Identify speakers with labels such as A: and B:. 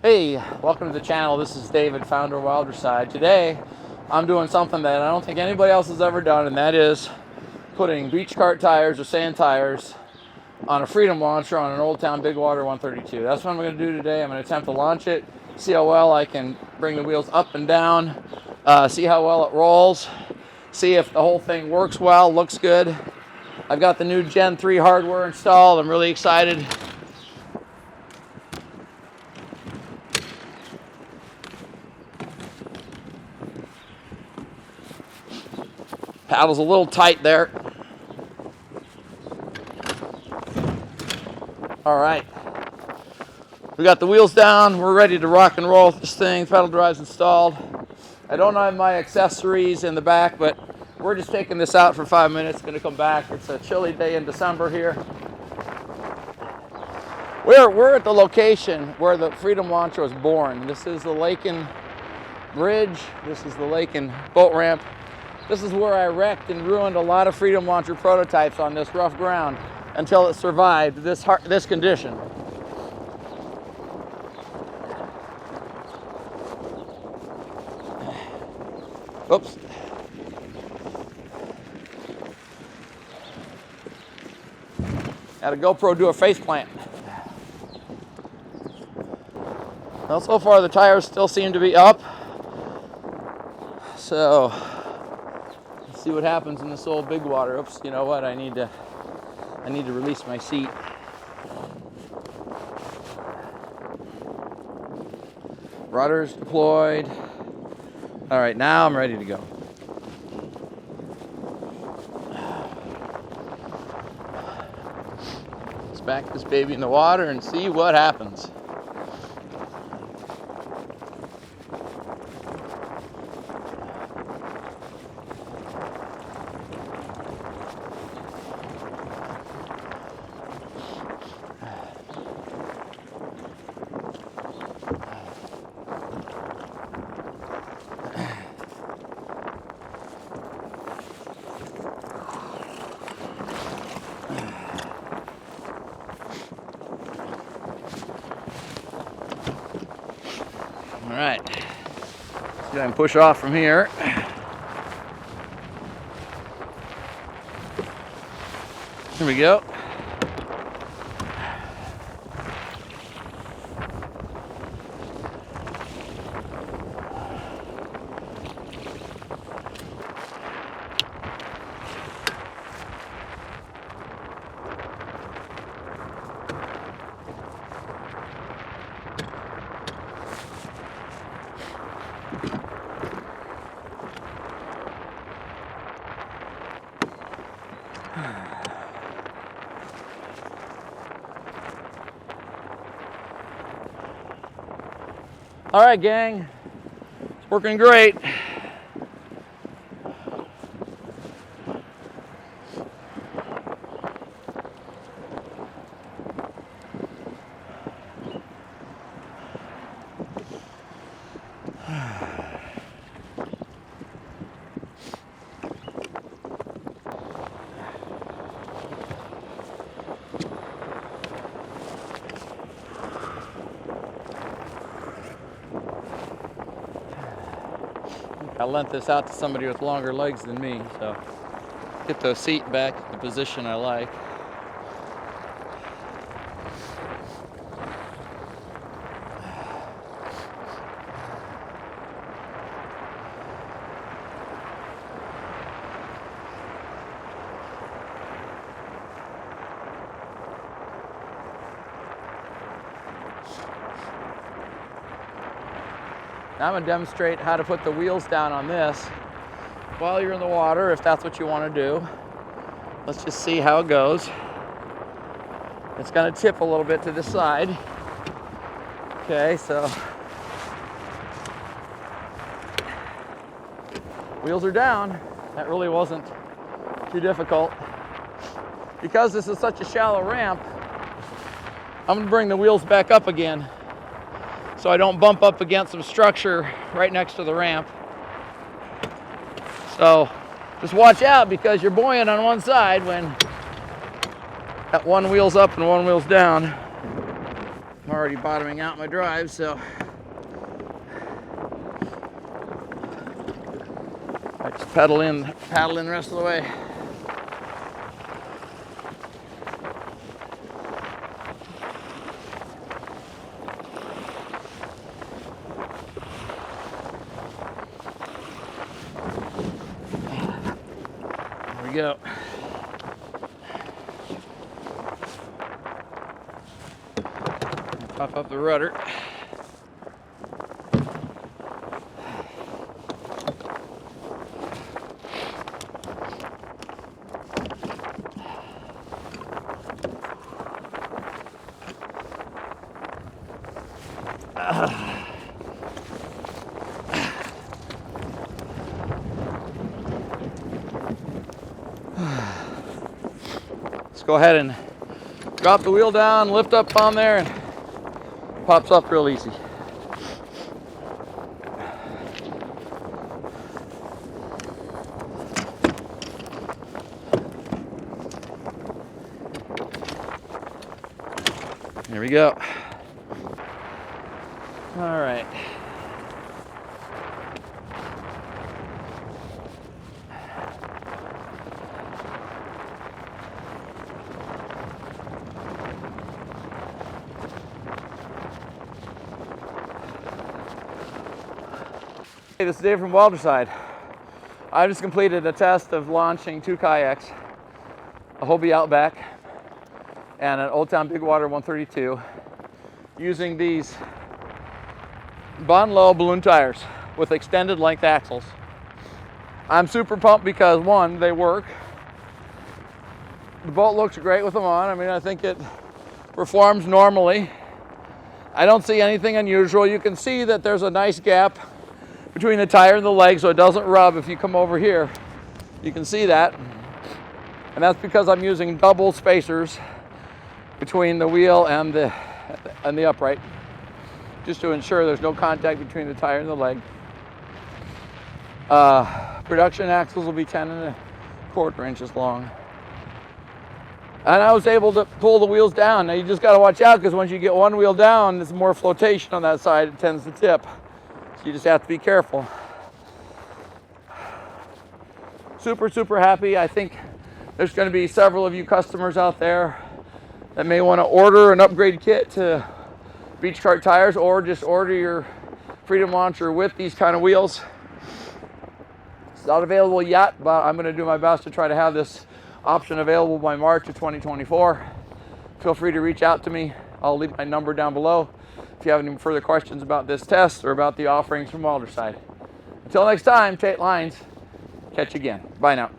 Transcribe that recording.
A: Hey, welcome to the channel. This is David, founder of Wilderside. Today, I'm doing something that I don't think anybody else has ever done, and that is putting beach cart tires or sand tires on a Freedom launcher on an Old Town Bigwater 132. That's what I'm going to do today. I'm going to attempt to launch it, see how well I can bring the wheels up and down, see how well it rolls, see if the whole thing works well, looks good. I've got the new Gen 3 hardware installed. I'm really excited. Paddle's a little tight there. All right. We got the wheels down. We're ready to rock and roll with this thing. Pedal drive's installed. I don't have my accessories in the back, but we're just taking this out for 5 minutes. Going to come back. It's a chilly day in December here. We're at the location where the Freedom launcher was born. This is the Laken Bridge. This is the Laken boat ramp. This is where I wrecked and ruined a lot of Freedom launcher prototypes on this rough ground until it survived this condition. Oops. Had a GoPro do a face plant. Well, so far the tires still seem to be up. So let's see what happens in this old Bigwater. Oops, you know what? I need to release my seat. Rudder's deployed. All right, now I'm ready to go. Let's back this baby in the water and see what happens. All right, let's go ahead and push off from here. Here we go. All right, gang, it's working great. I lent this out to somebody with longer legs than me, so get the seat back in the position I like. Now I'm going to demonstrate how to put the wheels down on this while you're in the water, if that's what you want to do. Let's just see how it goes. It's going to tip a little bit to the side. Okay, so wheels are down. That really wasn't too difficult. Because this is such a shallow ramp, I'm going to bring the wheels back up again so I don't bump up against some structure right next to the ramp. So just watch out, because you're buoyant on one side when that one wheel's up and one wheel's down. I'm already bottoming out my drive, so I just paddle in the rest of the way. There we go. Pop up the rudder. Let's go ahead and drop the wheel down, lift up on there, and pops up real easy. Here we go. All right. Hey, this is Dave from Wilderside. I just completed a test of launching 2 kayaks, a Hobie Outback and an Old Town Bigwater 132, using these Bonlow balloon tires with extended length axles. I'm super pumped because, one, they work. The boat looks great with them on. I mean, I think it performs normally. I don't see anything unusual. You can see that there's a nice gap between the tire and the leg, so it doesn't rub. If you come over here, you can see that. And that's because I'm using double spacers between the wheel and the upright, just to ensure there's no contact between the tire and the leg. Production axles will be 10.25 inches long. And I was able to pull the wheels down. Now you just got to watch out, because once you get one wheel down, there's more flotation on that side. It tends to tip. So you just have to be careful. Super, super happy. I think there's going to be several of you customers out there that may want to order an upgrade kit to beach cart tires, or just order your Freedom Launcher with these kind of wheels. It's not available yet, but I'm going to do my best to try to have this option available by March of 2024. Feel free to reach out to me. I'll leave my number down below if you have any further questions about this test or about the offerings from Wilderside. Until next time, tight lines. Catch you again. Bye now.